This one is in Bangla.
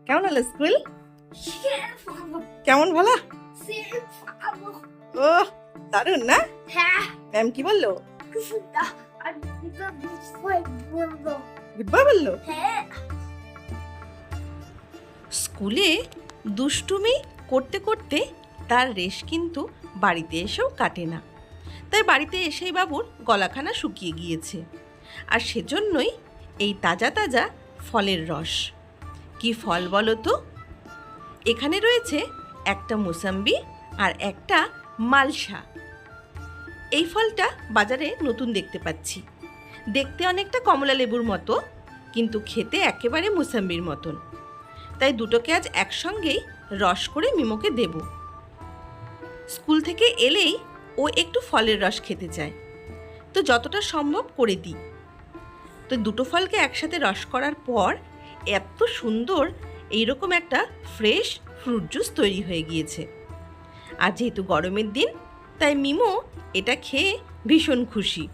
কেমন হলো স্কুল? কেমন বলা? ও দারুণ না? ম্যাম কি বললো? গুড বাই বললো। স্কুলে দুষ্টুমি করতে করতে তার রেশ কিন্তু বাড়িতে এসেও কাটে না। তাই বাড়িতে এসেই বাবুর গলাখানা শুকিয়ে গিয়েছে, আর সেজন্যই এই তাজা তাজা ফলের রস। কি ফল বলো তো? এখানে রয়েছে একটা মোসাম্বি আর একটা মালসা। এই ফলটা বাজারে নতুন দেখতে পাচ্ছি। দেখতে অনেকটা কমলা লেবুর মতো, কিন্তু খেতে একেবারে মোসাম্বির মতন। তাই দুটোকে আজ একসঙ্গেই রস করে মিমোকে দেব। স্কুল থেকে এলেই ও একটু ফলের রস খেতে চায়, তো যতটা সম্ভব করে দিই। তো দুটো ফলকে একসাথে রস করার পর এত সুন্দর এইরকম একটা ফ্রেশ ফ্রুট জুস তৈরি হয়ে গিয়েছে। আর যেহেতু গরমের দিন, তাই মিমো এটা খেয়ে ভীষণ খুশি।